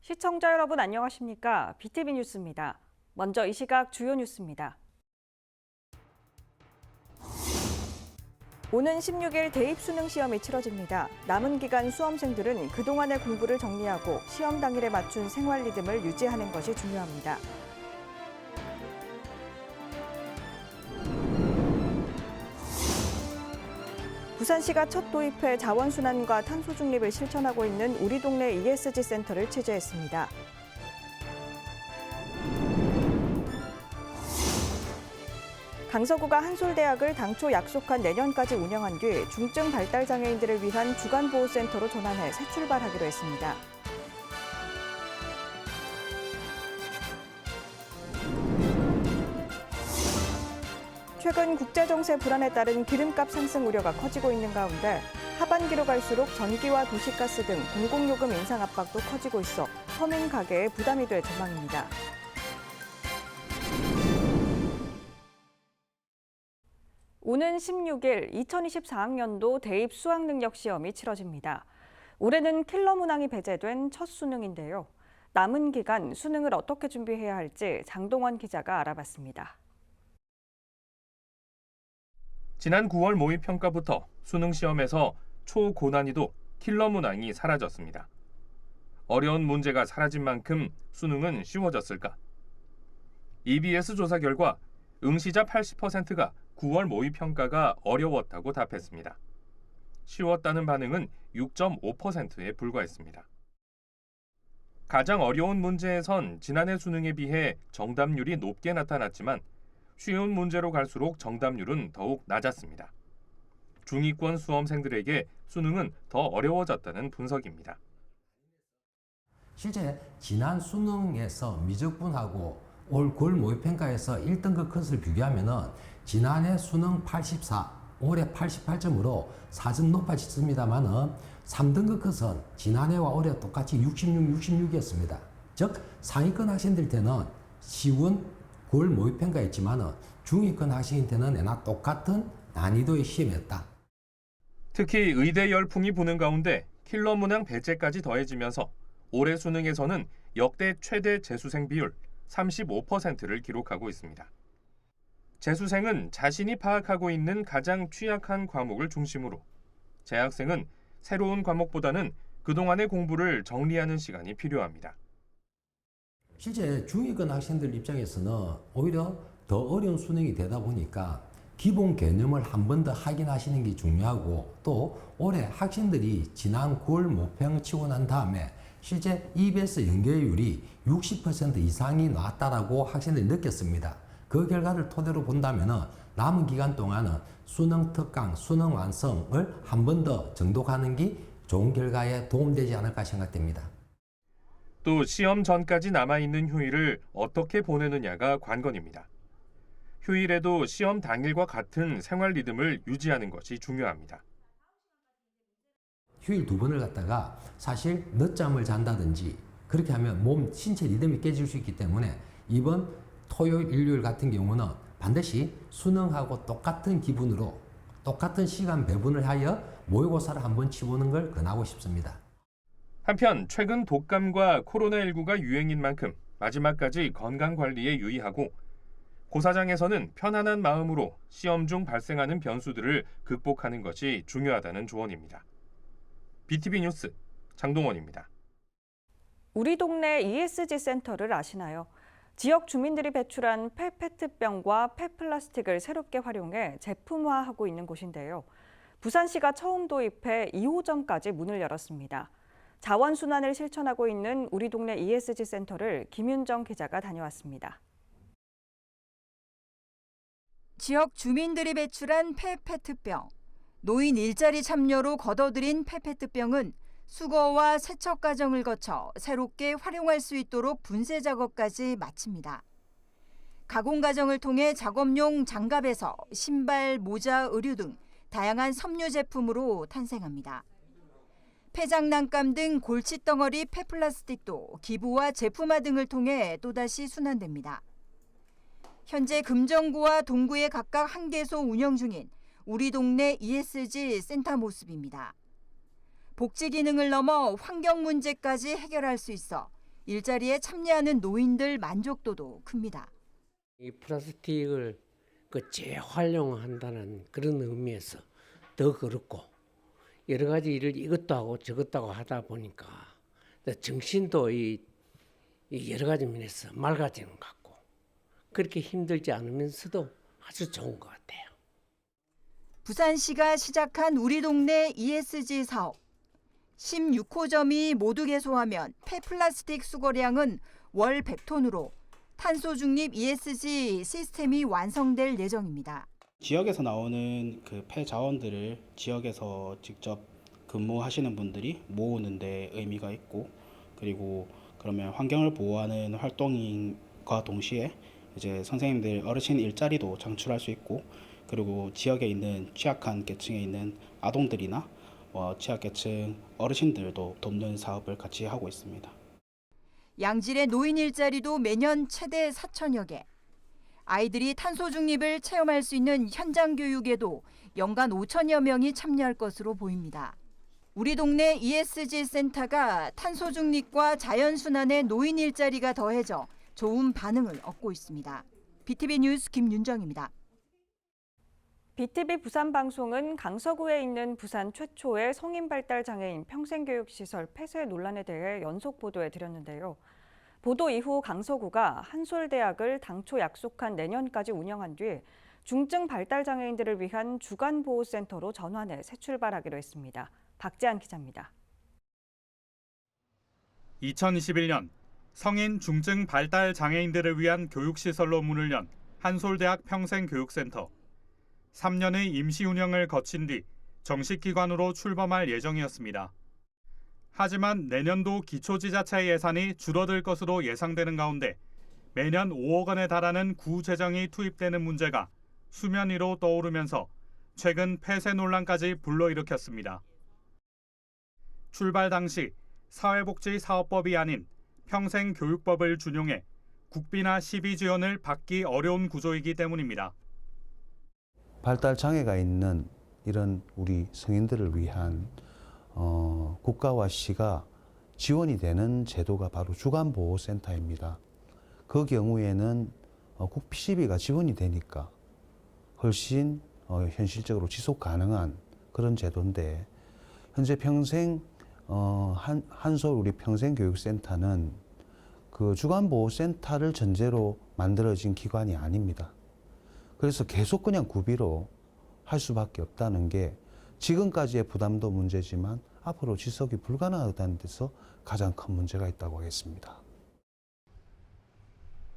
시청자 여러분 안녕하십니까? BTV 뉴스입니다. 먼저 이 시각 주요 뉴스입니다. 오는 16일 대입 수능 시험이 치러집니다. 남은 기간 수험생들은 그동안의 공부를 정리하고 시험 당일에 맞춘 생활 리듬을 유지하는 것이 중요합니다. 부산시가 첫 도입해 자원순환과 탄소 중립을 실천하고 있는 우리 동네 ESG 센터를 취재했습니다. 강서구가 한솔대학을 당초 약속한 내년까지 운영한 뒤 중증 발달 장애인들을 위한 주간보호센터로 전환해 새 출발하기로 했습니다. 최근 국제정세 불안에 따른 기름값 상승 우려가 커지고 있는 가운데 하반기로 갈수록 전기와 도시가스 등 공공요금 인상 압박도 커지고 있어 서민 가게에 부담이 될 전망입니다. 오는 16일 2024학년도 대입 수학능력 시험이 치러집니다. 올해는 킬러 문항이 배제된 첫 수능인데요. 남은 기간 수능을 어떻게 준비해야 할지 장동원 기자가 알아봤습니다. 지난 9월 모의평가부터 수능 시험에서 초고난이도 킬러 문항이 사라졌습니다. 어려운 문제가 사라진 만큼 수능은 쉬워졌을까? EBS 조사 결과 응시자 80%가 9월 모의평가가 어려웠다고 답했습니다. 쉬웠다는 반응은 6.5%에 불과했습니다. 가장 어려운 문제에선 지난해 수능에 비해 정답률이 높게 나타났지만 쉬운 문제로 갈수록 정답률은 더욱 낮았습니다. 중위권 수험생들에게 수능은 더 어려워졌다는 분석입니다. 실제 지난 수능에서 미적분하고 올 9월 모의평가에서 1등급 컷을 비교하면 지난해 수능 84, 올해 88점으로 4점 높아졌습니다만 3등급 컷은 지난해와 올해 똑같이 66이었습니다. 즉 상위권 학생들한테는 쉬운 9월 모의평가였지만 중위권 학생한테는 똑같은 난이도의 시험이었다. 특히 의대 열풍이 부는 가운데 킬러 문항 배제까지 더해지면서 올해 수능에서는 역대 최대 재수생 비율 35%를 기록하고 있습니다. 재수생은 자신이 파악하고 있는 가장 취약한 과목을 중심으로, 재학생은 새로운 과목보다는 그동안의 공부를 정리하는 시간이 필요합니다. 실제 중위권 학생들 입장에서는 오히려 더 어려운 수능이 되다 보니까 기본 개념을 한 번 더 확인하시는 게 중요하고, 또 올해 학생들이 지난 9월 모평 치고 난 다음에 실제 EBS 연계율이 60% 이상이 나왔다라고 학생들이 느꼈습니다. 그 결과를 토대로 본다면 남은 기간 동안은 수능 특강, 수능 완성을 한 번 더 정독하는 게 좋은 결과에 도움되지 않을까 생각됩니다. 또 시험 전까지 남아있는 휴일을 어떻게 보내느냐가 관건입니다. 휴일에도 시험 당일과 같은 생활 리듬을 유지하는 것이 중요합니다. 휴일 2번을 갖다가 사실 늦잠을 잔다든지 그렇게 하면 몸 신체 리듬이 깨질 수 있기 때문에 이번 토요일, 일요일 같은 경우는 반드시 수능하고 똑같은 기분으로 똑같은 시간 배분을 하여 모의고사를 한번 치보는 걸 권하고 싶습니다. 한편 최근 독감과 코로나19가 유행인 만큼 마지막까지 건강관리에 유의하고 고사장에서는 편안한 마음으로 시험 중 발생하는 변수들을 극복하는 것이 중요하다는 조언입니다. BTV 뉴스 장동원입니다. 우리 동네 ESG 센터를 아시나요? 지역 주민들이 배출한 폐페트병과 폐플라스틱을 새롭게 활용해 제품화하고 있는 곳인데요. 부산시가 처음 도입해 2호점까지 문을 열었습니다. 자원순환을 실천하고 있는 우리 동네 ESG 센터를 김윤정 기자가 다녀왔습니다. 지역 주민들이 배출한 폐페트병, 노인 일자리 참여로 걷어들인 폐페트병은 수거와 세척 과정을 거쳐 새롭게 활용할 수 있도록 분쇄 작업까지 마칩니다. 가공 과정을 통해 작업용 장갑에서 신발, 모자, 의류 등 다양한 섬유 제품으로 탄생합니다. 폐장난감 등 골칫덩어리 폐플라스틱도 기부와 제품화 등을 통해 또다시 순환됩니다. 현재 금정구와 동구에 각각 1개소 운영 중인 우리 동네 ESG 센터 모습입니다. 복지 기능을 넘어 환경 문제까지 해결할 수 있어 일자리에 참여하는 노인들 만족도도 큽니다. 이 플라스틱을 재활용한다는 그런 의미에서 더 그렇고 여러 가지 일을 이것도 하고 저것도 하고 하다 보니까 정신도 이 여러 가지 면에서 맑아지는 것 같고 그렇게 힘들지 않으면서도 아주 좋은 것 같아요. 부산시가 시작한 우리 동네 ESG 사업. 16호점이 모두 개소하면 폐플라스틱 수거량은 월 100톤으로 탄소 중립 ESG 시스템이 완성될 예정입니다. 지역에서 나오는 그 폐 자원들을 지역에서 직접 근무하시는 분들이 모으는 데 의미가 있고, 그리고 그러면 환경을 보호하는 활동과 동시에 이제 선생님들 어르신 일자리도 창출할 수 있고, 그리고 지역에 있는 취약한 계층에 있는 아동들이나 취약계층 어르신들도 돕는 사업을 같이 하고 있습니다. 양질의 노인 일자리도 매년 최대 4천여 개. 아이들이 탄소 중립을 체험할 수 있는 현장 교육에도 연간 5천여 명이 참여할 것으로 보입니다. 우리 동네 ESG 센터가 탄소 중립과 자연순환의 노인 일자리가 더해져 좋은 반응을 얻고 있습니다. BTV 뉴스 김윤정입니다. BTV 부산방송은 강서구에 있는 부산 최초의 성인 발달 장애인 평생교육시설 폐쇄 논란에 대해 연속 보도해 드렸는데요. 보도 이후 강서구가 한솔대학을 당초 약속한 내년까지 운영한 뒤 중증 발달 장애인들을 위한 주간보호센터로 전환해 새 출발하기로 했습니다. 박재한 기자입니다. 2021년 성인 중증 발달 장애인들을 위한 교육시설로 문을 연 한솔대학 평생교육센터. 3년의 임시 운영을 거친 뒤 정식 기관으로 출범할 예정이었습니다. 하지만 내년도 기초지자체 예산이 줄어들 것으로 예상되는 가운데 매년 5억 원에 달하는 구재정이 투입되는 문제가 수면 위로 떠오르면서 최근 폐쇄 논란까지 불러일으켰습니다. 출발 당시 사회복지사업법이 아닌 평생교육법을 준용해 국비나 시비 지원을 받기 어려운 구조이기 때문입니다. 발달 장애가 있는 이런 우리 성인들을 위한 국가와 시가 지원이 되는 제도가 바로 주간보호센터입니다. 그 경우에는 국비 시비가 지원이 되니까 훨씬 현실적으로 지속 가능한 그런 제도인데, 현재 한솔 우리 평생교육센터는 그 주간보호센터를 전제로 만들어진 기관이 아닙니다. 그래서 계속 그냥 구비로 할 수밖에 없다는 게 지금까지의 부담도 문제지만 앞으로 지속이 불가능하다는 데서 가장 큰 문제가 있다고 하겠습니다.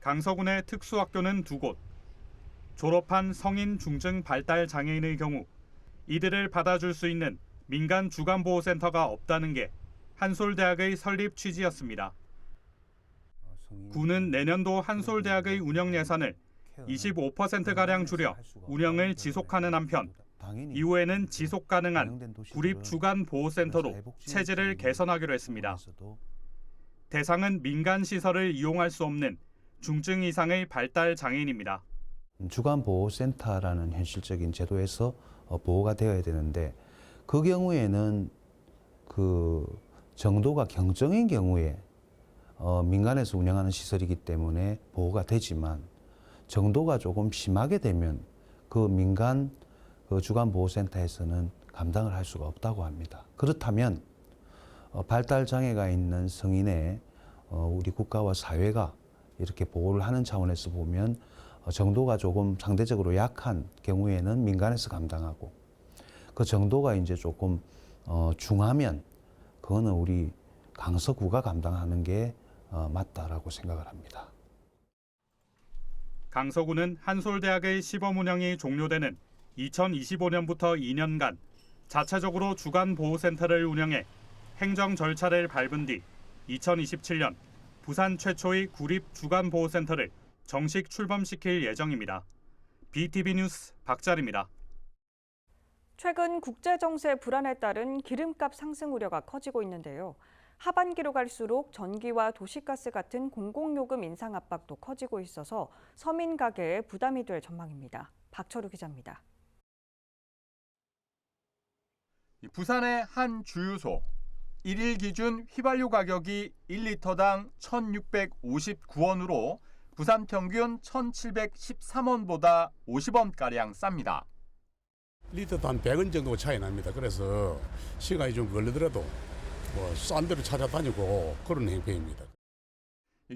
강서군의 특수학교는 2곳. 졸업한 성인 중증 발달 장애인의 경우 이들을 받아줄 수 있는 민간 주간보호센터가 없다는 게 한솔대학의 설립 취지였습니다. 군은 내년도 한솔대학의 운영 예산을 25%가량 줄여 운영을 지속하는 한편 이후에는 지속 가능한 구립 주간 보호센터로 체제를 개선하기로 했습니다. 대상은 민간 시설을 이용할 수 없는 중증 이상의 발달 장애인입니다. 주간보호센터라는 현실적인 제도에서 보호가 되어야 되는데, 그 경우에는 그 정도가 경정인 경우에 민간에서 운영하는 시설이기 때문에 보호가 되지만, 정도가 조금 심하게 되면 그 민간 그 주간보호센터에서는 감당을 할 수가 없다고 합니다. 그렇다면 발달 장애가 있는 성인의 우리 국가와 사회가 이렇게 보호를 하는 차원에서 보면 정도가 조금 상대적으로 약한 경우에는 민간에서 감당하고, 그 정도가 이제 조금 중하면 그거는 우리 강서구가 감당하는 게 맞다라고 생각을 합니다. 강서구는 한솔대학의 시범 운영이 종료되는 2025년부터 2년간 자체적으로 주간보호센터를 운영해 행정 절차를 밟은 뒤 2027년 부산 최초의 구립 주간보호센터를 정식 출범시킬 예정입니다. BTV 뉴스 박자리입니다. 최근 국제정세 불안에 따른 기름값 상승 우려가 커지고 있는데요. 하반기로 갈수록 전기와 도시가스 같은 공공요금 인상 압박도 커지고 있어서 서민 가게에 부담이 될 전망입니다. 박철우 기자입니다. 부산의 한 주유소. 1일 기준 휘발유 가격이 1리터당 1,659원으로 부산 평균 1,713원보다 50원가량 쌉니다. 리터도 한 100원 정도 차이 납니다. 그래서 시간이 좀 걸리더라도 싼 데로 찾아다니고 그런 행편입니다.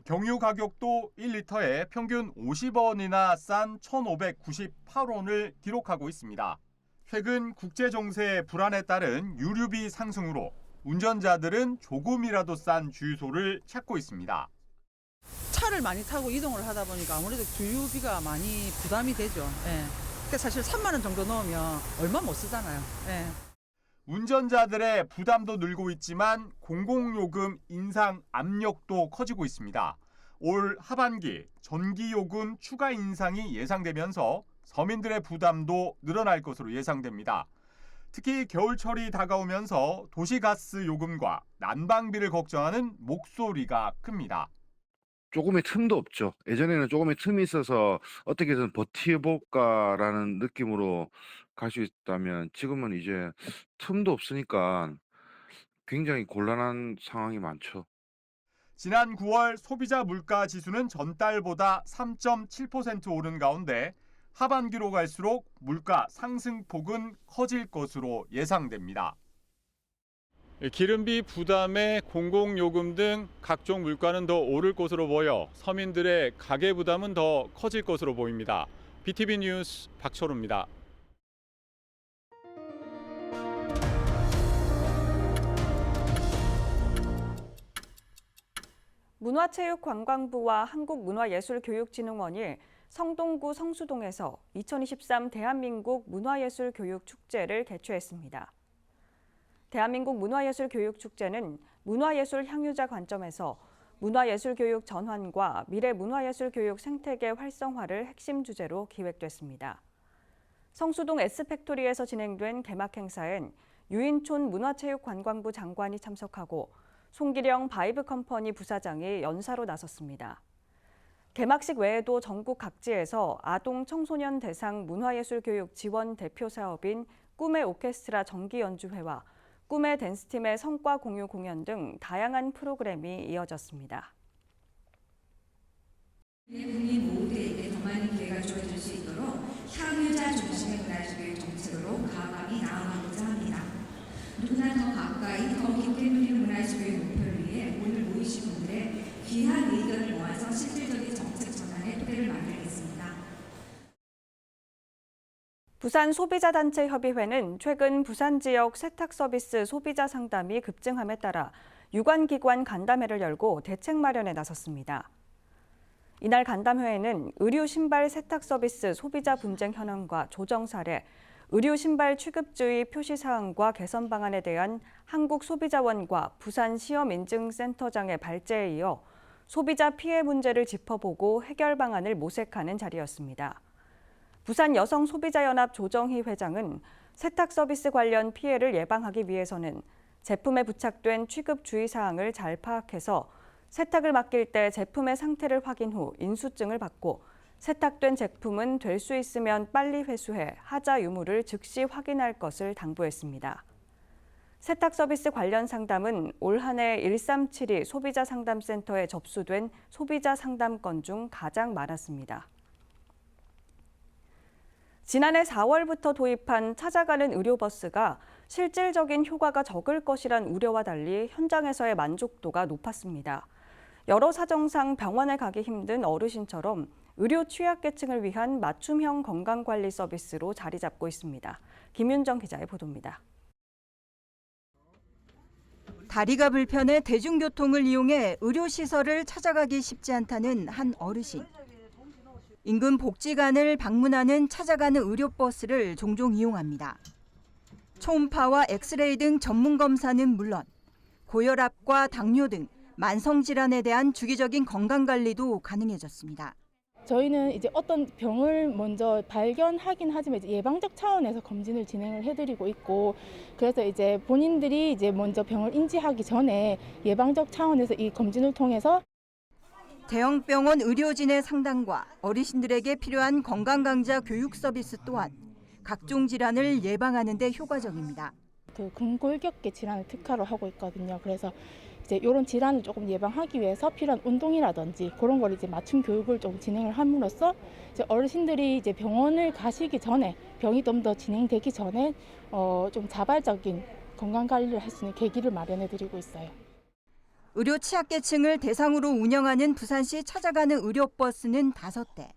경유 가격도 1리터에 평균 50원이나 싼 1,598원을 기록하고 있습니다. 최근 국제 정세의 불안에 따른 유류비 상승으로 운전자들은 조금이라도 싼 주유소를 찾고 있습니다. 차를 많이 타고 이동을 하다 보니까 아무래도 주유비가 많이 부담이 되죠. 예. 그러니까 사실 3만 원 정도 넣으면 얼마 못 쓰잖아요. 예. 운전자들의 부담도 늘고 있지만 공공요금 인상 압력도 커지고 있습니다. 올 하반기 전기요금 추가 인상이 예상되면서 서민들의 부담도 늘어날 것으로 예상됩니다. 특히 겨울철이 다가오면서 도시가스 요금과 난방비를 걱정하는 목소리가 큽니다. 조금의 틈도 없죠. 예전에는 조금의 틈이 있어서 어떻게든 버텨볼까라는 느낌으로 갈 수 있다면 지금은 이제 틈도 없으니까 굉장히 곤란한 상황이 많죠. 지난 9월 소비자 물가 지수는 전달보다 3.7% 오른 가운데 하반기로 갈수록 물가 상승폭은 커질 것으로 예상됩니다. 기름비 부담에 공공요금 등 각종 물가는 더 오를 것으로 보여 서민들의 가계 부담은 더 커질 것으로 보입니다. BTV 뉴스 박철우입니다. 문화체육관광부와 한국문화예술교육진흥원이 성동구 성수동에서 2023 대한민국 문화예술교육축제를 개최했습니다. 대한민국 문화예술교육축제는 문화예술 향유자 관점에서 문화예술교육 전환과 미래 문화예술교육 생태계 활성화를 핵심 주제로 기획됐습니다. 성수동 S팩토리에서 진행된 개막 행사엔 유인촌 문화체육관광부 장관이 참석하고 송기령 바이브컴퍼니 부사장이 연사로 나섰습니다. 개막식 외에도 전국 각지에서 아동 청소년 대상 문화예술교육 지원 대표 사업인 꿈의 오케스트라 정기연주회와 꿈의 댄스팀의 성과 공유 공연 등 다양한 프로그램이 이어졌습니다. 국민 모두에게 더 많은 기회가 주어질 수 있도록 향유자 중심의 문화예술교육 정책으로 가감히 나아가고자 합니다. 누구나 더 가까이 더 깊게 누리는 문화예술교육 목표를 위해 오늘 모이신 분들의 귀한 의견을 모아서 실질적인 정책 전환의 토대를 만들겠습니다. 부산소비자단체협의회는 최근 부산 지역 세탁 서비스 소비자 상담이 급증함에 따라 유관기관 간담회를 열고 대책 마련에 나섰습니다. 이날 간담회에는 의류 신발 세탁 서비스 소비자 분쟁 현황과 조정 사례, 의류 신발 취급주의 표시 사항과 개선 방안에 대한 한국소비자원과 부산시험인증센터장의 발제에 이어 소비자 피해 문제를 짚어보고 해결 방안을 모색하는 자리였습니다. 부산 여성소비자연합 조정희 회장은 세탁 서비스 관련 피해를 예방하기 위해서는 제품에 부착된 취급 주의 사항을 잘 파악해서 세탁을 맡길 때 제품의 상태를 확인 후 인수증을 받고 세탁된 제품은 될 수 있으면 빨리 회수해 하자 유무를 즉시 확인할 것을 당부했습니다. 세탁 서비스 관련 상담은 올 한 해 1372 소비자 상담센터에 접수된 소비자 상담건 중 가장 많았습니다. 지난해 4월부터 도입한 찾아가는 의료버스가 실질적인 효과가 적을 것이란 우려와 달리 현장에서의 만족도가 높았습니다. 여러 사정상 병원에 가기 힘든 어르신처럼 의료 취약계층을 위한 맞춤형 건강관리 서비스로 자리 잡고 있습니다. 김윤정 기자의 보도입니다. 다리가 불편해 대중교통을 이용해 의료시설을 찾아가기 쉽지 않다는 한 어르신. 인근 복지관을 방문하는 찾아가는 의료버스를 종종 이용합니다. 초음파와 엑스레이 등 전문 검사는 물론 고혈압과 당뇨 등 만성질환에 대한 주기적인 건강관리도 가능해졌습니다. 저희는 이제 어떤 병을 먼저 발견하긴 하지만 이제 예방적 차원에서 검진을 진행을 해드리고 있고, 그래서 이제 본인들이 이제 먼저 병을 인지하기 전에 예방적 차원에서 이 검진을 통해서 대형병원 의료진의 상담과 어르신들에게 필요한 건강강좌 교육 서비스 또한 각종 질환을 예방하는 데 효과적입니다. 그 근골격계 질환을 특화로 하고 있거든요. 그래서 이제 이런 질환을 조금 예방하기 위해서 필요한 운동이라든지 그런 걸 이제 맞춤 교육을 좀 진행을 함으로써 이제 어르신들이 이제 병원을 가시기 전에 병이 좀 더 진행되기 전에 좀 자발적인 건강 관리를 할 수 있는 계기를 마련해 드리고 있어요. 의료 취약계층을 대상으로 운영하는 부산시 찾아가는 의료버스는 5대.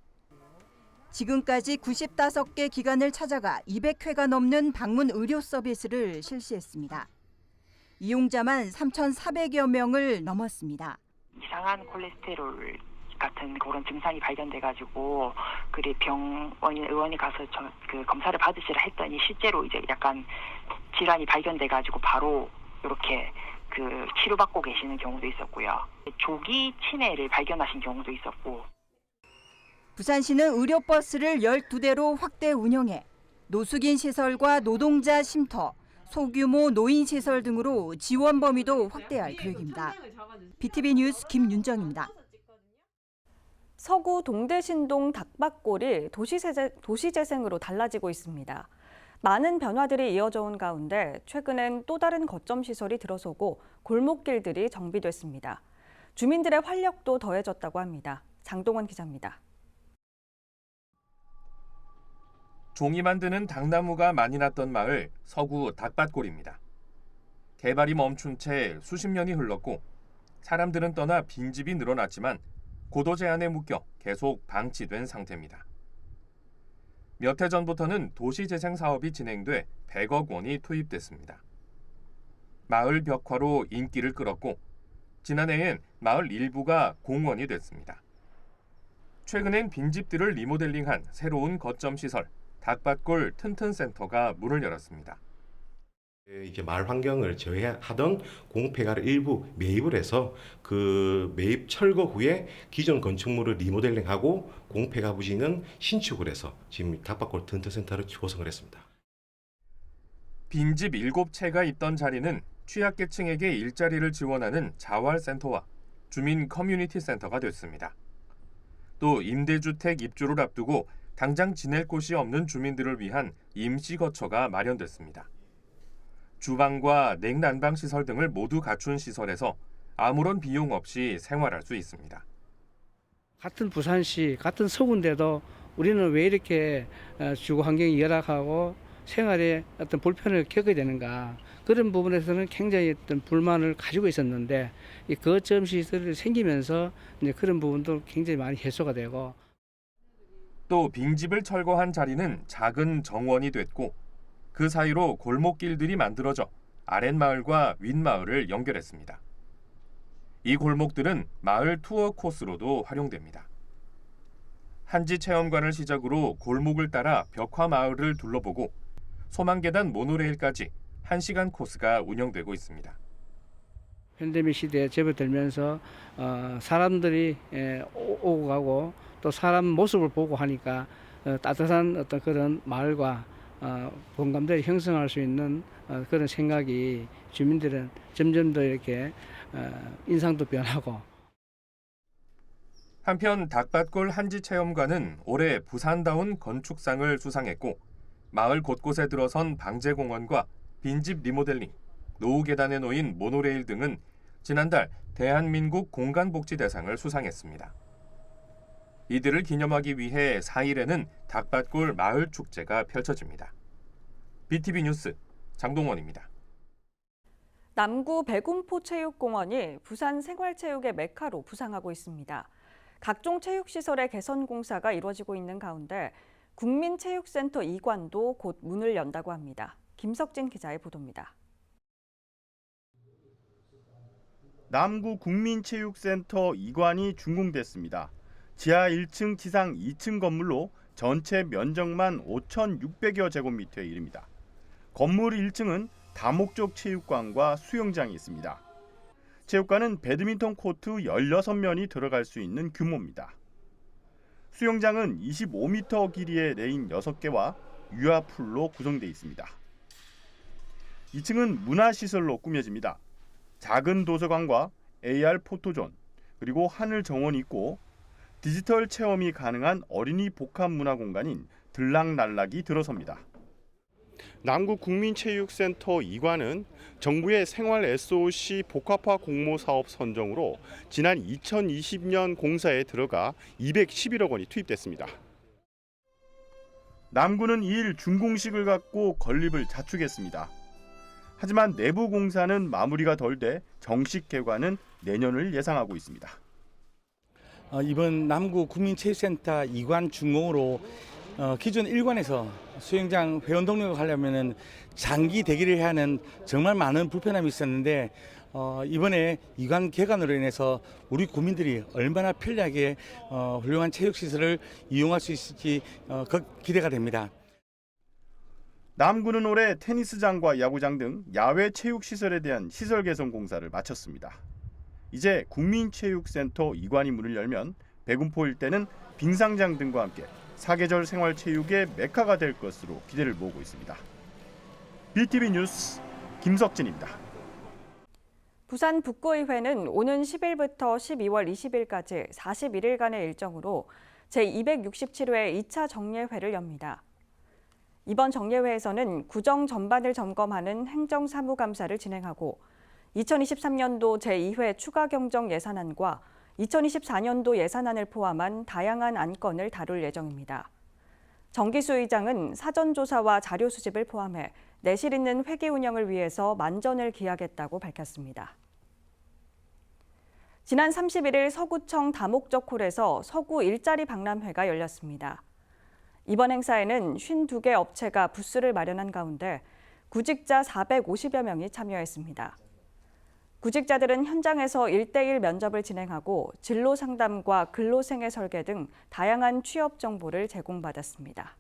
지금까지 95개 기관을 찾아가 200회가 넘는 방문 의료 서비스를 실시했습니다. 이용자만 3,400여 명을 넘었습니다. 이상한 콜레스테롤 같은 그런 증상이 발견돼가지고 그리 의원이 가서 그 검사를 받으시라 했더니 실제로 이제 약간 질환이 발견돼가지고 바로 이렇게 그 치료받고 계시는 경우도 있었고요. 조기 치매를 발견하신 경우도 있었고. 부산시는 의료버스를 12대로 확대 운영해 노숙인 시설과 노동자 쉼터, 소규모 노인 시설 등으로 지원 범위도 확대할 계획입니다. BTV 뉴스 김윤정입니다. 서구 동대신동 닭밭골이 도시재생으로 달라지고 있습니다. 많은 변화들이 이어져 온 가운데 최근엔 또 다른 거점 시설이 들어서고 골목길들이 정비됐습니다. 주민들의 활력도 더해졌다고 합니다. 장동원 기자입니다. 종이 만드는 닭나무가 많이 났던 마을 서구 닭밭골입니다. 개발이 멈춘 채 수십 년이 흘렀고 사람들은 떠나 빈집이 늘어났지만 고도 제한에 묶여 계속 방치된 상태입니다. 몇 해 전부터는 도시재생 사업이 진행돼 100억 원이 투입됐습니다. 마을 벽화로 인기를 끌었고 지난해엔 마을 일부가 공원이 됐습니다. 최근엔 빈집들을 리모델링한 새로운 거점 시설 닭밭골 튼튼센터가 문을 열었습니다. 이제 마을 환경을 저해하던 공폐가를 일부 매입을 해서 그 매입 철거 후에 기존 건축물을 리모델링하고 공폐가 부지는 신축을 해서 지금 닭밭골 튼튼센터를 조성을 했습니다. 빈집 7채가 있던 자리는 취약계층에게 일자리를 지원하는 자활센터와 주민 커뮤니티 센터가 됐습니다. 또 임대주택 입주를 앞두고 당장 지낼 곳이 없는 주민들을 위한 임시거처가 마련됐습니다. 주방과 냉난방 시설 등을 모두 갖춘 시설에서 아무런 비용 없이 생활할 수 있습니다. 같은 부산시, 같은 서구인데도 우리는 왜 이렇게 주거 환경이 열악하고 생활에 어떤 불편을 겪게 되는가. 그런 부분에서는 굉장히 어떤 불만을 가지고 있었는데 이 거점 시설이 생기면서 이제 그런 부분도 굉장히 많이 해소가 되고 또 빈집을 철거한 자리는 작은 정원이 됐고 그 사이로 골목길들이 만들어져 아랫마을과 윗마을을 연결했습니다. 이 골목들은 마을 투어 코스로도 활용됩니다. 한지 체험관을 시작으로 골목을 따라 벽화 마을을 둘러보고 소망계단 모노레일까지 1시간 코스가 운영되고 있습니다. 팬데믹 시대에 접어들면서 사람들이 오고 가고 또 사람 모습을 보고 하니까 따뜻한 어떤 그런 마을과 공감대를 형성할 수 있는 그런 생각이 주민들은 점점 더 이렇게 인상도 변하고. 한편 닭밭골 한지체험관은 올해 부산다운 건축상을 수상했고 마을 곳곳에 들어선 방제공원과 빈집 리모델링, 노후 계단에 놓인 모노레일 등은 지난달 대한민국 공간복지대상을 수상했습니다. 이들을 기념하기 위해 4일에는 닭밭골 마을 축제가 펼쳐집니다. BTV 뉴스 장동원입니다. 남구 백운포체육공원이 부산 생활체육의 메카로 부상하고 있습니다. 각종 체육시설의 개선 공사가 이루어지고 있는 가운데 국민체육센터 2관도 곧 문을 연다고 합니다. 김석진 기자의 보도입니다. 남구 국민체육센터 2관이 준공됐습니다. 지하 1층, 지상 2층 건물로 전체 면적만 5,600여 제곱미터에 이릅니다. 건물 1층은 다목적 체육관과 수영장이 있습니다. 체육관은 배드민턴 코트 16면이 들어갈 수 있는 규모입니다. 수영장은 25m 길이의 레인 6개와 유아풀로 구성되어 있습니다. 2층은 문화시설로 꾸며집니다. 작은 도서관과 AR 포토존, 그리고 하늘 정원이 있고 디지털 체험이 가능한 어린이 복합 문화 공간인 들락날락이 들어섭니다. 남구국민체육센터 이관은 정부의 생활 SOC 복합화 공모 사업 선정으로 지난 2020년 공사에 들어가 211억 원이 투입됐습니다. 남구는 2일 준공식을 갖고 건립을 자축했습니다. 하지만 내부 공사는 마무리가 덜 돼 정식 개관은 내년을 예상하고 있습니다. 이번 남구 국민체육센터 2관 준공으로 기존 1관에서 수영장 회원 등록을 하려면 장기 대기를 해야 하는 정말 많은 불편함이 있었는데 이번에 2관 개관으로 인해서 우리 국민들이 얼마나 편리하게 훌륭한 체육시설을 이용할 수 있을지 기대가 됩니다. 남구는 올해 테니스장과 야구장 등 야외 체육시설에 대한 시설 개선 공사를 마쳤습니다. 이제 국민체육센터 2관이 문을 열면 백운포 일대는 빙상장 등과 함께 사계절 생활체육의 메카가 될 것으로 기대를 모으고 있습니다. BTV 뉴스 김석진입니다. 부산 북구의회는 오는 10일부터 12월 20일까지 41일간의 일정으로 제267회 2차 정례회를 엽니다. 이번 정례회에서는 구정 전반을 점검하는 행정사무감사를 진행하고 2023년도 제2회 추가 경정 예산안과 2024년도 예산안을 포함한 다양한 안건을 다룰 예정입니다. 정기수 의장은 사전조사와 자료 수집을 포함해 내실 있는 회계 운영을 위해서 만전을 기하겠다고 밝혔습니다. 지난 31일 서구청 다목적 홀에서 서구 일자리 박람회가 열렸습니다. 이번 행사에는 52개 업체가 부스를 마련한 가운데 구직자 450여 명이 참여했습니다. 구직자들은 현장에서 1:1 면접을 진행하고 진로 상담과 근로생애 설계 등 다양한 취업 정보를 제공받았습니다.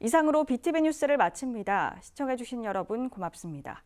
이상으로 BTV 뉴스를 마칩니다. 시청해주신 여러분 고맙습니다.